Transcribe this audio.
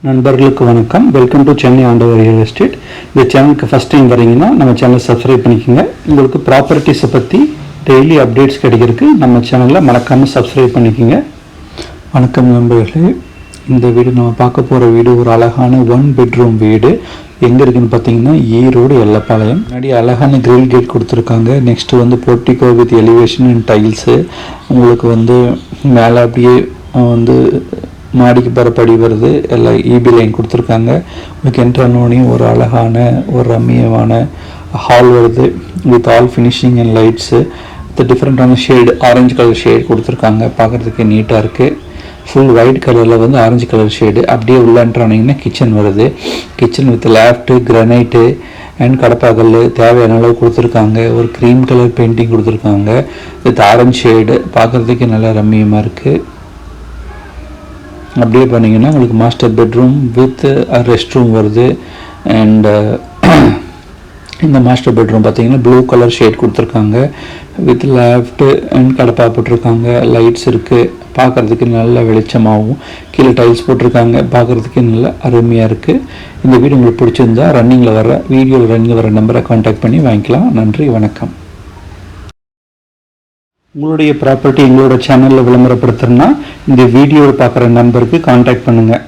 நண்பர்களுக்கு வணக்கம். Welcome to Chennai ஆண்டவர் ரியல் எஸ்டேட். இந்த சேனலுக்கு ஃபஸ்ட் டைம் வரீங்கன்னா நம்ம சேனலை சப்ஸ்கிரைப் பண்ணிக்கோங்க. உங்களுக்கு ப்ராப்பர்ட்டிஸை பற்றி டெய்லி அப்டேட்ஸ் கிடைக்கிறதுக்கு நம்ம சேனலில் மறக்காமல் சப்ஸ்கிரைப் பண்ணிக்கோங்க. வணக்கம் நண்பர்களே. இந்த வீடு நம்ம பார்க்க போகிற வீடு ஒரு அழகான 1 பெட்ரூம் வீடு. எங்கே இருக்குதுன்னு பார்த்தீங்கன்னா ஈரோடு எல்லப்பாளையம். முன்னாடி அழகான கிரில் கேட் கொடுத்துருக்காங்க. நெக்ஸ்ட்டு வந்து portico with elevation and tiles. உங்களுக்கு மேலே அப்படியே மாடிக்கு போகிற படி வருது. எல்லாம் இபி லைன் கொடுத்துருக்காங்க. உங்களுக்கு என்ட்ரானோனையும் ஒரு அழகான ஒரு ரம்மியமான ஹால் வருது with all finishing and lights. டிஃப்ரெண்ட்டான ஷேடு ஆரஞ்சு கலர் ஷேட் கொடுத்துருக்காங்க. பார்க்குறதுக்கு நீட்டாக இருக்குது. ஃபுல் ஒயிட் கலரில் ஆரஞ்சு கலர் ஷேடு. அப்படியே உள்ள என்ட்ரானிங்கன்னா கிச்சன் வருது. Kitchen with loft granite and கடப்பாக்கல் தேவையான அளவு கொடுத்துருக்காங்க. ஒரு க்ரீம் கலர் பெயிண்டிங் கொடுத்துருக்காங்க வித் ஆரஞ்சு ஷேடு. பார்க்குறதுக்கு நல்லா ரம்மியமாக இருக்குது. அப்படியே பண்ணிங்கன்னா உங்களுக்கு master bedroom with rest room வருது. அண்ட் இந்த மாஸ்டர் பெட்ரூம் பார்த்தீங்கன்னா ப்ளூ கலர் ஷேட் கொடுத்துருக்காங்க வித் லேஃப்ட் அண்ட் கடப்பா போட்டிருக்காங்க. லைட்ஸ் இருக்குது. பார்க்குறதுக்கு நல்ல வெளிச்சமாகவும் கீழே டைல்ஸ் போட்டிருக்காங்க. பார்க்குறதுக்கு நல்ல அருமையாக இருக்குது. இந்த வீடு உங்களுக்கு பிடிச்சிருந்தா ரன்னிங்கில் வர நம்பரை கான்டாக்ட் பண்ணி வாங்கிக்கலாம். நன்றி, வணக்கம். உங்களுடைய ப்ராப்பர்ட்டி எங்களோட சேனலில் விளம்பரப்படுத்துகிறேன்னா இந்த வீடியோவில் பார்க்குற நம்பருக்கு கான்டாக்ட் பண்ணுங்கள்.